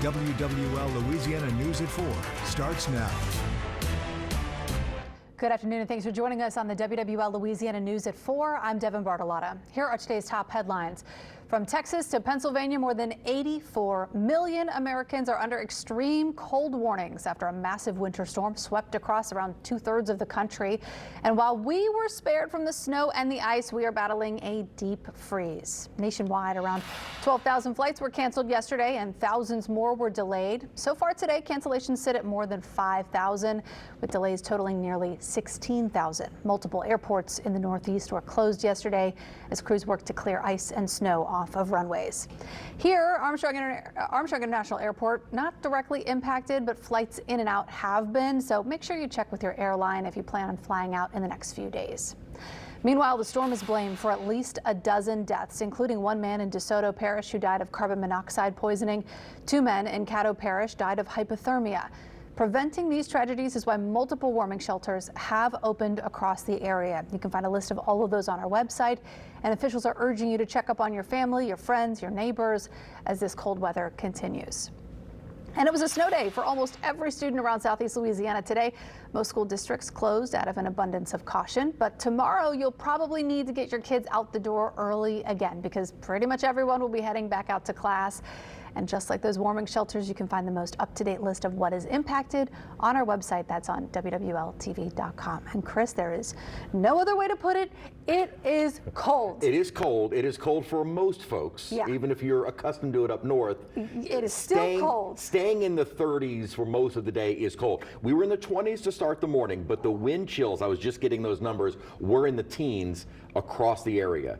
WWL Louisiana News at 4 starts now. Good afternoon and thanks for joining us on the WWL Louisiana News at 4. I'm Devin Bartolotta. Here are today's top headlines. From Texas to Pennsylvania, more than 84 million Americans are under extreme cold warnings after a massive winter storm swept across around 2/3 of the country. And while we were spared from the snow and the ice, we are battling a deep freeze. Nationwide, around 12,000 flights were canceled yesterday and thousands more were delayed. So far today, cancellations sit at more than 5,000, with delays totaling nearly 16,000. Multiple airports in the Northeast were closed yesterday as crews worked to clear ice and snow off of runways. Here, Armstrong International Airport, not directly impacted, but flights in and out have been. So make sure you check with your airline if you plan on flying out in the next few days. Meanwhile, the storm is blamed for at least a dozen deaths, including one man in DeSoto Parish who died of carbon monoxide poisoning. 2 men in Caddo Parish died of hypothermia. Preventing these tragedies is why multiple warming shelters have opened across the area. You can find a list of all of those on our website, and officials are urging you to check up on your family, your friends, your neighbors as this cold weather continues. And it was a snow day for almost every student around Southeast Louisiana today. Most school districts closed out of an abundance of caution, but tomorrow you'll probably need to get your kids out the door early again because pretty much everyone will be heading back out to class. And just like those warming shelters, you can find the most up-to-date list of what is impacted on our website. That's on WWL-TV.com. And Chris, there is no other way to put it. It is cold. It is cold. It is cold for most folks, even if you're accustomed to it up north. It is still cold. Staying in the 30s for most of the day is cold. We were in the 20s to start the morning, but the wind chills, I was just getting those numbers, were in the teens across the area.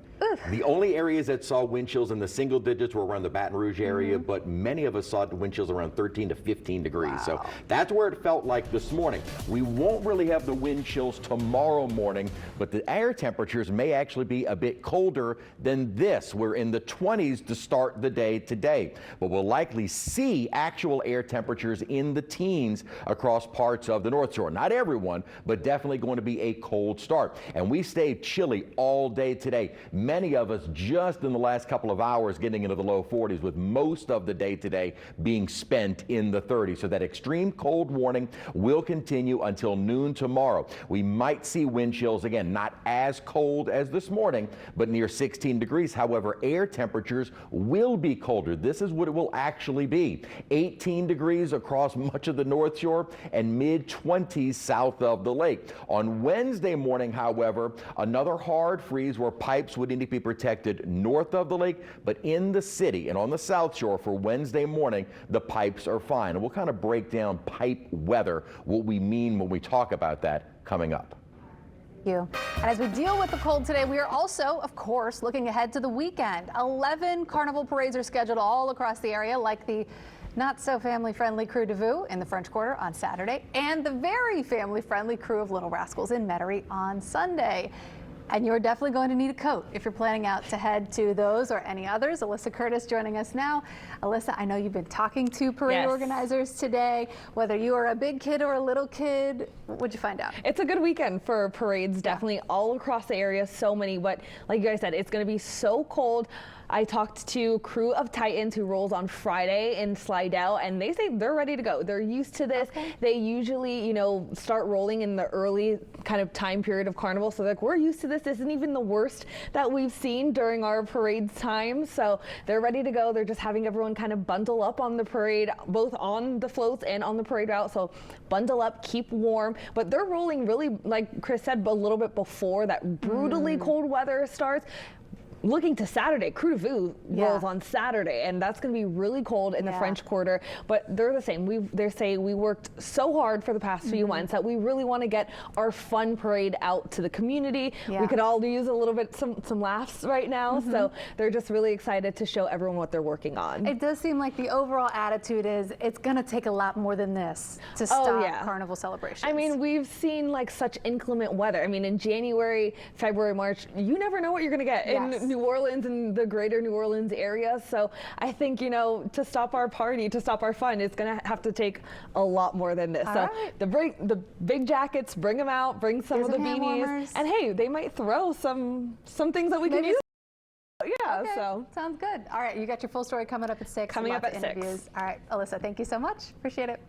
The only areas that saw wind chills in the single digits were around the Baton Rouge area, but many of us saw wind chills around 13 to 15 degrees. Wow. So that's where it felt like this morning. We won't really have the wind chills tomorrow morning, but the air temperatures may actually be a bit colder than this. We're in the 20s to start the day today, but we'll likely see actual air temperatures in the teens across parts of the North Shore. Not everyone, but definitely going to be a cold start. And we stayed chilly all day today. Many of us just in the last couple of hours getting into the low 40s, with most of the day today being spent in the 30s. So that extreme cold warning will continue until noon tomorrow. We might see wind chills again, not as cold as this morning, but near 16 degrees. However, air temperatures will be colder. This is what it will actually be. 18 degrees across much of the North Shore and mid-20s south of the lake. On Wednesday morning, however, another hard freeze where pipes would need to be protected north of the lake, but in the city and on the South Shore for Wednesday morning, the pipes are fine. And we'll kind of break down pipe weather, what we mean when we talk about that, coming up. And as we deal with the cold today, we are also, of course, looking ahead to the weekend. 11 carnival parades are scheduled all across the area, like the not so family-friendly Crew de Vue in the French Quarter on Saturday, and the very family-friendly Crew of Little Rascals in Metairie on Sunday. And you're definitely going to need a coat if you're planning out to head to those or any others. Alyssa Curtis joining us now. Alyssa, I know you've been talking to parade organizers today. Whether you are a big kid or a little kid, what'd you find out? It's a good weekend for parades, definitely all across the area. So many, but like you guys said, it's going to be so cold. I talked to Crew of Titans who rolls on Friday in Slidell, and they say they're ready to go. They're used to this. Okay. They usually, start rolling in the early kind of time period of carnival. So like, we're used to this. This isn't even the worst that we've seen during our parade's time. So they're ready to go. They're just having everyone kind of bundle up on the parade, both on the floats and on the parade route. So bundle up, keep warm. But they're rolling really, like Chris said, a little bit before that brutally cold weather starts. Looking to Saturday, Crew de Vue rolls on Saturday, and that's going to be really cold in the French Quarter. But they're the same. They say we worked so hard for the past few months that we really want to get our fun parade out to the community. We could all use a little bit, some laughs right now. So they're just really excited to show everyone what they're working on. It does seem like the overall attitude is it's going to take a lot more than this to stop carnival celebrations. I mean, we've seen like such inclement weather. I mean, in January, February, March, you never know what you're going to get in New Orleans and the greater New Orleans area. So I think, to stop our party, to stop our fun, it's going to have to take a lot more than this. The big jackets, bring them out, bring some of the beanies. And hey, they might throw some things that we can use. Yeah, Okay, so. sounds good. All right, you got your full story coming up at 6. Coming lots up of at 6. interviews. All right, Alyssa, thank you so much. Appreciate it.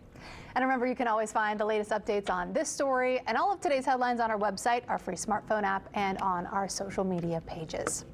And remember, you can always find the latest updates on this story and all of today's headlines on our website, our free smartphone app, and on our social media pages.